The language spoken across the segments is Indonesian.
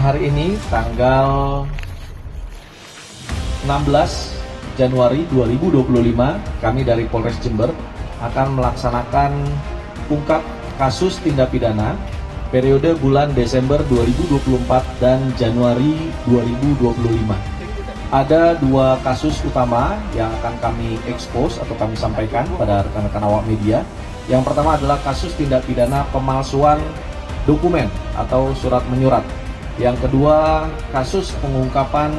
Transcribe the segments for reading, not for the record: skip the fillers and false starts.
hari ini tanggal 16 Januari 2025, kami dari Polres Jember akan melaksanakan ungkap kasus tindak pidana periode bulan Desember 2024 dan Januari 2025. Ada dua kasus utama yang akan kami expose atau kami sampaikan pada rekan-rekan awak media. Yang pertama adalah kasus tindak pidana pemalsuan dokumen atau surat menyurat. Yang kedua, kasus pengungkapan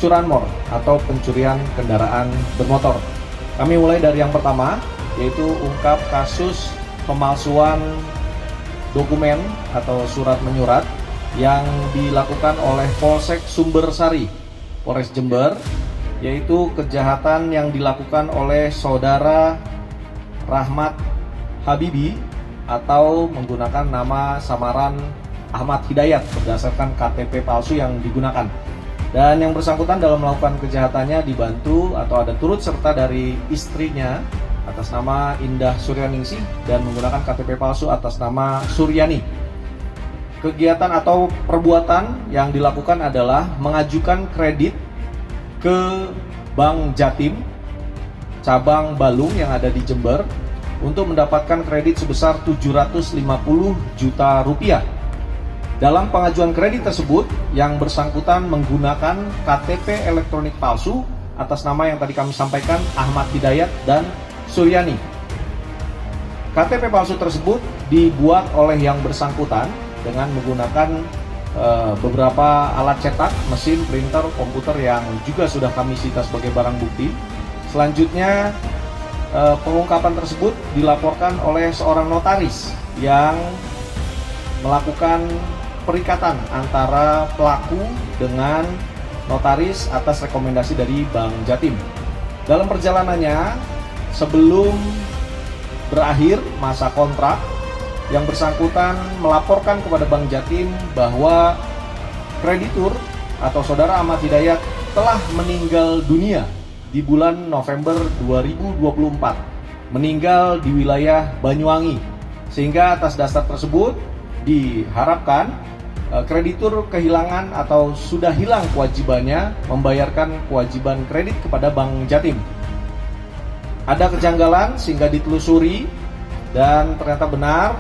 curanmor atau pencurian kendaraan bermotor. Kami mulai dari yang pertama, yaitu ungkap kasus pemalsuan dokumen atau surat menyurat yang dilakukan oleh Polsek Sumbersari, Polres Jember, yaitu kejahatan yang dilakukan oleh saudara Rahmat Habibi atau menggunakan nama samaran Ahmad Hidayat berdasarkan KTP palsu yang digunakan. Dan yang bersangkutan dalam melakukan kejahatannya dibantu atau ada turut serta dari istrinya atas nama Indah Suryaningsih dan menggunakan KTP palsu atas nama Suryani. Kegiatan atau perbuatan yang dilakukan adalah mengajukan kredit ke Bank Jatim cabang Balung yang ada di Jember untuk mendapatkan kredit sebesar 750 juta rupiah. Dalam pengajuan kredit tersebut, yang bersangkutan menggunakan KTP elektronik palsu atas nama yang tadi kami sampaikan, Ahmad Hidayat dan Suryani. KTP palsu tersebut dibuat oleh yang bersangkutan dengan menggunakan beberapa alat cetak, mesin, printer, komputer yang juga sudah kami sita sebagai barang bukti. Selanjutnya, pengungkapan tersebut dilaporkan oleh seorang notaris yang melakukan perikatan antara pelaku dengan notaris atas rekomendasi dari Bank Jatim. Dalam perjalanannya, sebelum berakhir masa kontrak, yang bersangkutan melaporkan kepada Bank Jatim bahwa kreditur atau saudara Ahmad Hidayat telah meninggal dunia di bulan November 2024, meninggal di wilayah Banyuwangi, sehingga atas dasar tersebut diharapkan kreditur kehilangan atau sudah hilang kewajibannya membayarkan kewajiban kredit kepada Bank Jatim. Ada kejanggalan sehingga ditelusuri dan ternyata benar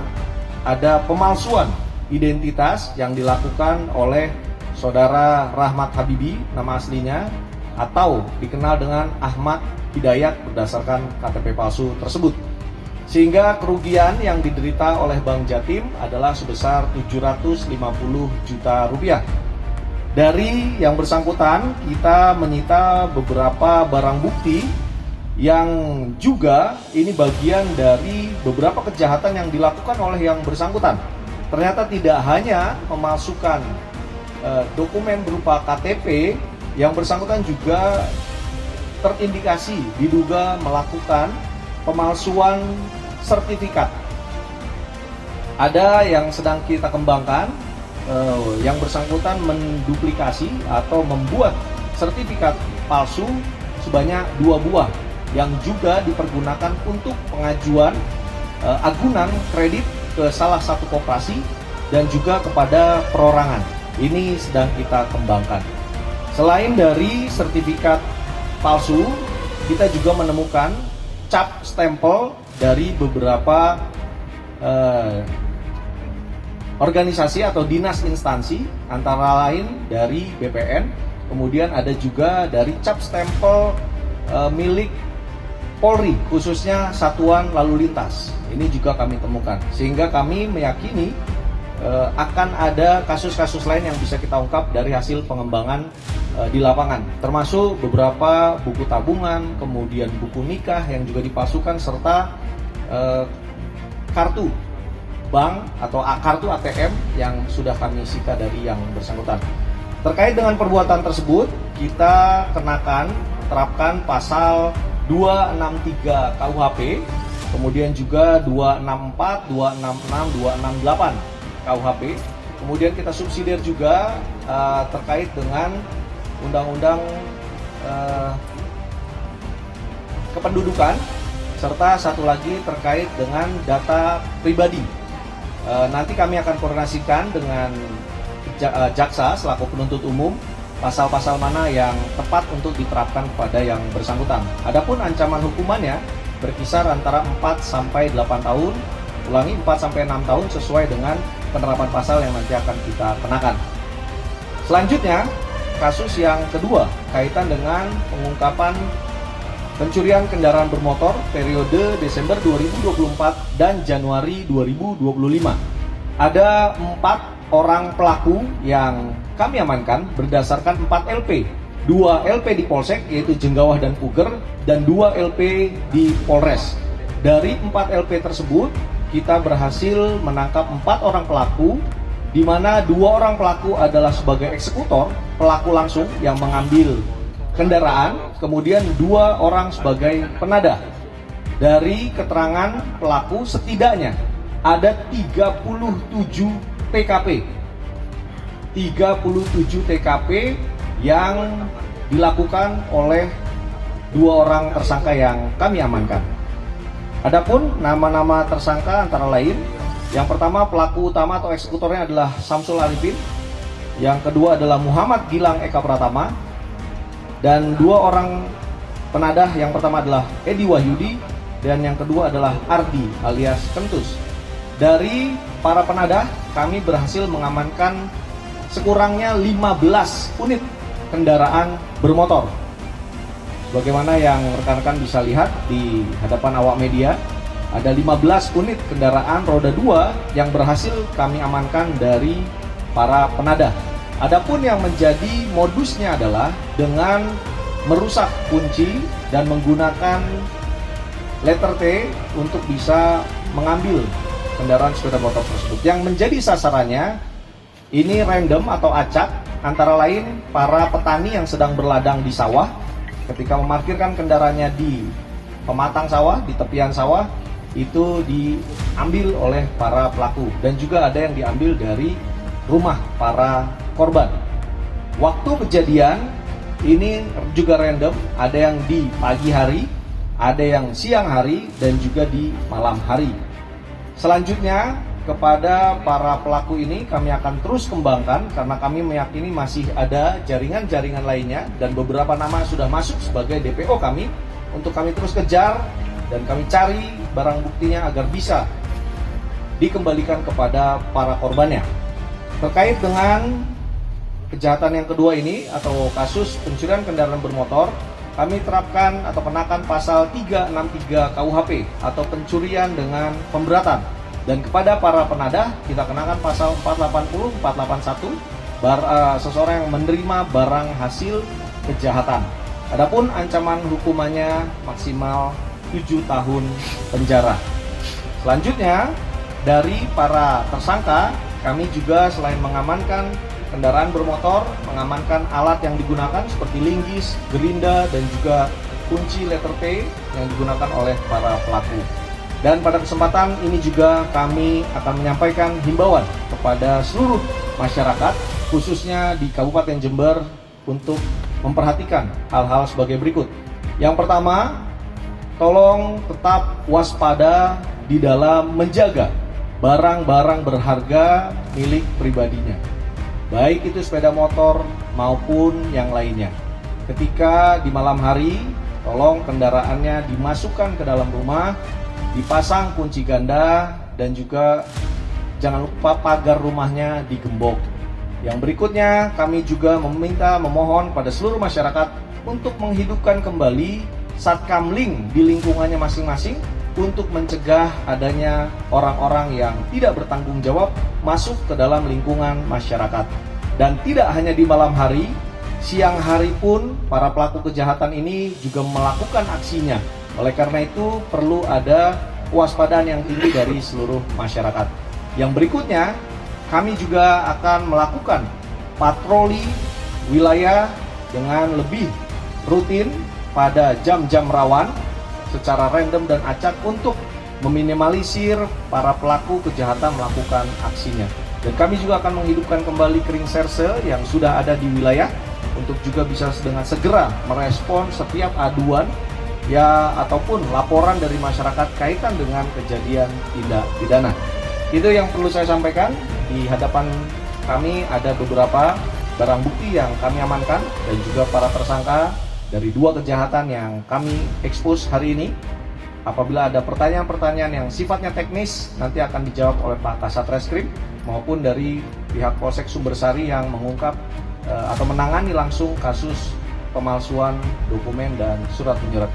ada pemalsuan identitas yang dilakukan oleh saudara Rahmat Habibi, nama aslinya, atau dikenal dengan Ahmad Hidayat berdasarkan KTP palsu tersebut. Sehingga kerugian yang diderita oleh Bank Jatim adalah sebesar 750 juta rupiah. Dari yang bersangkutan, kita menyita beberapa barang bukti yang juga ini bagian dari beberapa kejahatan yang dilakukan oleh yang bersangkutan. Ternyata tidak hanya memasukkan dokumen berupa KTP, yang bersangkutan juga terindikasi diduga melakukan pemalsuan sertifikat. Ada yang sedang kita kembangkan, yang bersangkutan menduplikasi atau membuat sertifikat palsu sebanyak 2 buah yang juga dipergunakan untuk pengajuan agunan kredit ke salah satu koperasi dan juga kepada perorangan. Ini sedang kita kembangkan. Selain dari sertifikat palsu, kita juga menemukan cap stempel dari beberapa organisasi atau dinas instansi, antara lain dari BPN, kemudian ada juga dari cap stempel milik Polri, khususnya Satuan Lalu Lintas. Ini juga kami temukan, sehingga kami meyakini akan ada kasus-kasus lain yang bisa kita ungkap dari hasil pengembangan di lapangan, termasuk beberapa buku tabungan, kemudian buku nikah yang juga dipalsukan, serta kartu bank atau kartu ATM yang sudah kami sita dari yang bersangkutan. Terkait dengan perbuatan tersebut, kita terapkan pasal 263 KUHP, kemudian juga 264, 266, 268 KUHP. Kemudian kita subsidiar juga terkait dengan Undang-Undang Kependudukan, serta satu lagi terkait dengan data pribadi. Nanti kami akan koordinasikan dengan jaksa selaku penuntut umum pasal-pasal mana yang tepat untuk diterapkan kepada yang bersangkutan. Adapun ancaman hukumannya berkisar antara 4 sampai 8 tahun, ulangi 4 sampai 6 tahun sesuai dengan penerapan pasal yang nanti akan kita kenakan. Selanjutnya, kasus yang kedua kaitan dengan pengungkapan pencurian kendaraan bermotor periode Desember 2024 dan Januari 2025. Ada 4 orang pelaku yang kami amankan berdasarkan 4 LP. 2 LP di Polsek yaitu Jenggawah dan Puger dan 2 LP di Polres. Dari 4 LP tersebut kita berhasil menangkap 4 orang pelaku, di mana 2 orang pelaku adalah sebagai eksekutor, pelaku langsung yang mengambil kendaraan, kemudian 2 orang sebagai penadah. Dari keterangan pelaku setidaknya ada 37 TKP. 37 TKP yang dilakukan oleh 2 orang tersangka yang kami amankan. Adapun nama-nama tersangka antara lain, yang pertama pelaku utama atau eksekutornya adalah Samsul Arifin, yang kedua adalah Muhammad Gilang Eka Pratama, dan 2 orang penadah, yang pertama adalah Edi Wahyudi dan yang kedua adalah Ardi alias Kentus. Dari para penadah kami berhasil mengamankan sekurangnya 15 unit kendaraan bermotor. Bagaimana yang rekan-rekan bisa lihat di hadapan awak media, ada 15 unit kendaraan roda 2 yang berhasil kami amankan dari para penadah. Adapun yang menjadi modusnya adalah dengan merusak kunci dan menggunakan letter T untuk bisa mengambil kendaraan sepeda motor tersebut. Yang menjadi sasarannya ini random atau acak, antara lain para petani yang sedang berladang di sawah. Ketika memarkirkan kendaraannya di pematang sawah, di tepian sawah, itu diambil oleh para pelaku. Dan juga ada yang diambil dari rumah para korban. Waktu kejadian ini juga random, ada yang di pagi hari, ada yang siang hari, dan juga di malam hari. Selanjutnya, kepada para pelaku ini kami akan terus kembangkan karena kami meyakini masih ada jaringan-jaringan lainnya dan beberapa nama sudah masuk sebagai DPO kami untuk kami terus kejar dan kami cari barang buktinya agar bisa dikembalikan kepada para korbannya. Terkait dengan kejahatan yang kedua ini atau kasus pencurian kendaraan bermotor, kami terapkan atau kenakan pasal 363 KUHP atau pencurian dengan pemberatan. Dan kepada para penadah kita kenakan pasal 480, 481 seseorang yang menerima barang hasil kejahatan. Adapun ancaman hukumannya maksimal 7 tahun penjara. Selanjutnya, dari para tersangka kami juga selain mengamankan kendaraan bermotor, mengamankan alat yang digunakan seperti linggis, gerinda, dan juga kunci letter T yang digunakan oleh para pelaku. Dan pada kesempatan ini juga kami akan menyampaikan himbauan kepada seluruh masyarakat, khususnya di Kabupaten Jember, untuk memperhatikan hal-hal sebagai berikut. Yang pertama, tolong tetap waspada di dalam menjaga barang-barang berharga milik pribadinya, baik itu sepeda motor maupun yang lainnya. Ketika di malam hari, tolong kendaraannya dimasukkan ke dalam rumah, dipasang kunci ganda, dan juga jangan lupa pagar rumahnya digembok. Yang berikutnya, kami juga memohon pada seluruh masyarakat untuk menghidupkan kembali Satkamling di lingkungannya masing-masing untuk mencegah adanya orang-orang yang tidak bertanggung jawab masuk ke dalam lingkungan masyarakat. Dan tidak hanya di malam hari, siang hari pun para pelaku kejahatan ini juga melakukan aksinya. Oleh karena itu perlu ada kewaspadaan yang tinggi dari seluruh masyarakat. Yang berikutnya, kami juga akan melakukan patroli wilayah dengan lebih rutin pada jam-jam rawan secara random dan acak untuk meminimalisir para pelaku kejahatan melakukan aksinya. Dan kami juga akan menghidupkan kembali Kering Serse yang sudah ada di wilayah untuk juga bisa dengan segera merespon setiap aduan ya ataupun laporan dari masyarakat kaitan dengan kejadian tindak pidana. Itu yang perlu saya sampaikan di hadapan kami ada beberapa barang bukti yang kami amankan dan juga para tersangka dari 2 kejahatan yang kami expose hari ini. Apabila ada pertanyaan-pertanyaan yang sifatnya teknis, nanti akan dijawab oleh Pak Kasat Reskrim maupun dari pihak Polsek Sumbersari yang mengungkap atau menangani langsung kasus pemalsuan dokumen dan surat menyurat.